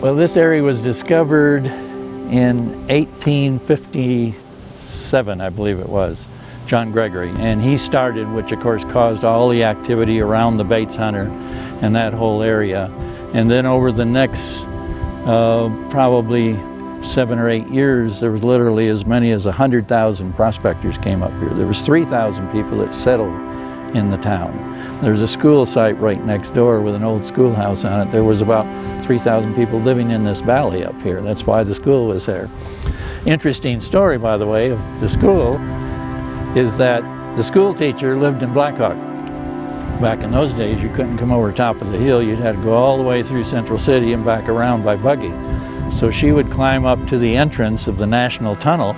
Well, this area was discovered in 1857, I believe it was, John Gregory. And he started, which of course caused all the activity around the Bates Hunter and that whole area. And then over the next probably 7 or 8 years, there was literally as many as 100,000 prospectors came up here. There was 3,000 people that settled in the town. There's a school site right next door with an old schoolhouse on it. There was about 3,000 people living in this valley up here. That's why the school was there. Interesting story, by the way, of the school is that the school teacher lived in Blackhawk. Back in those days, you couldn't come over top of the hill. You'd have to go all the way through Central City and back around by buggy. So she would climb up to the entrance of the National Tunnel,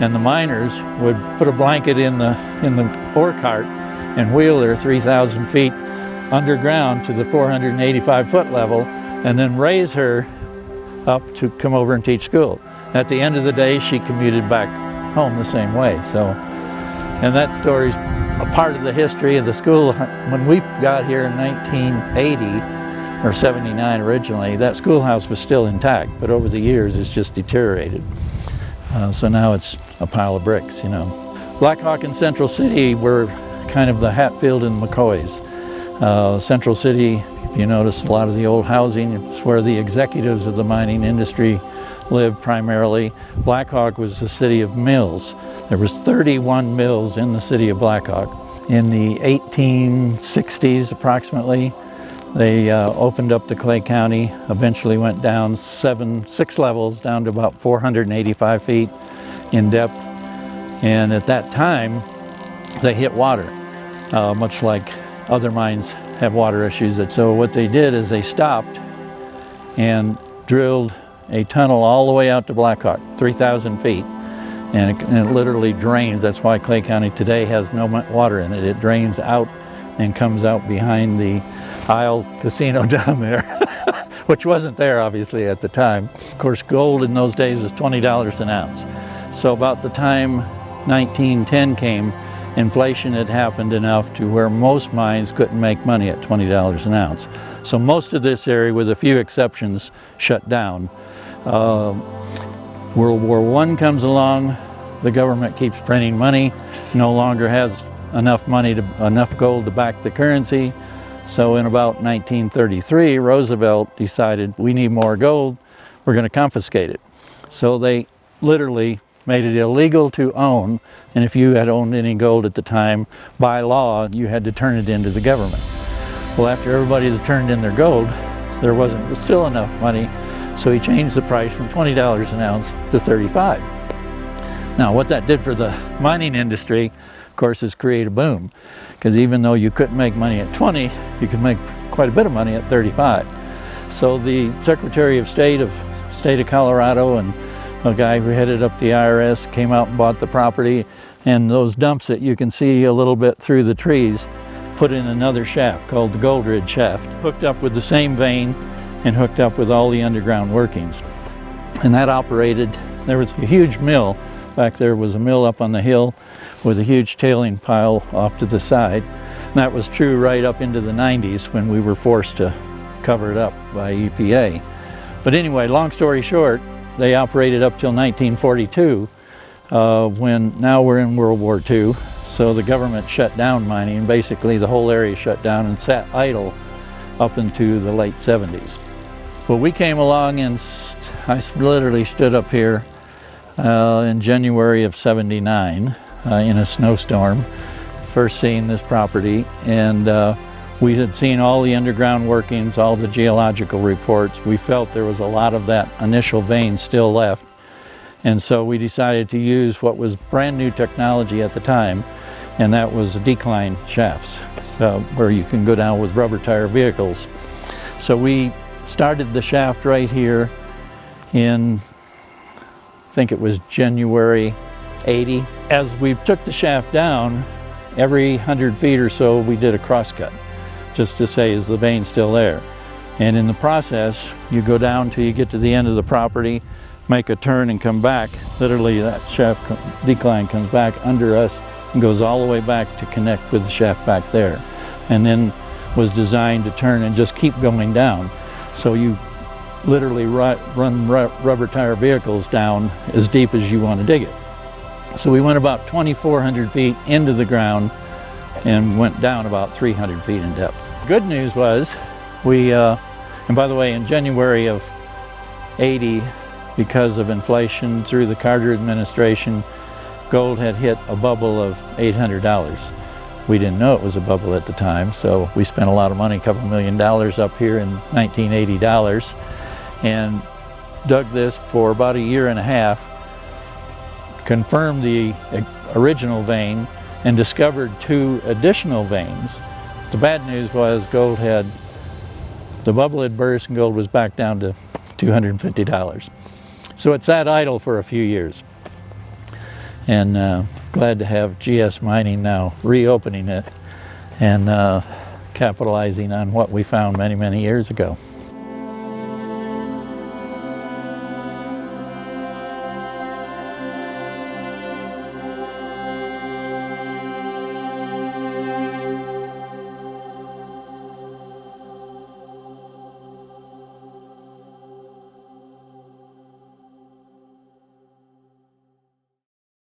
and the miners would put a blanket in the ore cart and wheel her 3,000 feet underground to the 485-foot level, and then raise her up to come over and teach school. At the end of the day, she commuted back home the same way. So, and that story's a part of the history of the school. When we got here in 1980, or 79 originally, that schoolhouse was still intact, but over the years it's just deteriorated. So now it's a pile of bricks, you know. Blackhawk and Central City were kind of the Hatfield and McCoys. Central City, if you notice, a lot of the old housing is where the executives of the mining industry lived primarily. Blackhawk was the city of mills. There was 31 mills in the city of Blackhawk. In the 1860s approximately, they opened up the Clay County, eventually went down 6 levels, down to about 485 feet in depth. And at that time, they hit water, much like other mines have water issues. So what they did is they stopped and drilled a tunnel all the way out to Blackhawk, 3,000 feet. And it literally drains. That's why Clay County today has no water in it. It drains out and comes out behind the Isle Casino down there, which wasn't there obviously at the time. Of course, gold in those days was $20 an ounce. So about the time 1910 came, inflation had happened enough to where most mines couldn't make money at $20 an ounce. So most of this area, with a few exceptions, shut down. World War I comes along, the government keeps printing money, no longer has enough gold to back the currency. So in about 1933, Roosevelt decided we need more gold, we're going to confiscate it. So they literally made it illegal to own, and if you had owned any gold at the time, by law, you had to turn it into the government. Well, after everybody that turned in their gold, there was still enough money, so he changed the price from $20 an ounce to $35. Now, what that did for the mining industry, of course, is create a boom, because even though you couldn't make money at 20, you could make quite a bit of money at 35. So the Secretary of State of Colorado and a guy who headed up the IRS came out and bought the property, and those dumps that you can see a little bit through the trees put in another shaft called the Goldrich shaft, hooked up with the same vein and hooked up with all the underground workings. And that operated, there was a huge mill. Back there was a mill up on the hill with a huge tailing pile off to the side. And that was true right up into the 90s when we were forced to cover it up by EPA. But anyway, long story short, they operated up till 1942, when now we're in World War II. So the government shut down mining. Basically, the whole area shut down and sat idle up into the late 70s. Well, we came along and I literally stood up here in January of '79 in a snowstorm, first seeing this property, and we had seen all the underground workings, all the geological reports. We felt there was a lot of that initial vein still left, and so we decided to use what was brand new technology at the time, and that was decline shafts, where you can go down with rubber tire vehicles. So we started the shaft right here in, I think it was January '80. As we took the shaft down, every 100 feet or so we did a crosscut, just to say, is the vein still there? And in the process, you go down till you get to the end of the property, make a turn and come back. Literally that shaft decline comes back under us and goes all the way back to connect with the shaft back there. And then was designed to turn and just keep going down. So you literally run rubber tire vehicles down as deep as you want to dig it. So we went about 2,400 feet into the ground and went down about 300 feet in depth. Good news was and by the way, in January of '80, because of inflation through the Carter administration, gold had hit a bubble of $800. We didn't know it was a bubble at the time, so we spent a lot of money, a couple $1 million up here in 1980 dollars, and dug this for about a year and a half, confirmed the original vein, and discovered 2 additional veins. The bad news was the bubble had burst and gold was back down to $250. So it sat idle for a few years. And glad to have GS Mining now reopening it and capitalizing on what we found many, many years ago.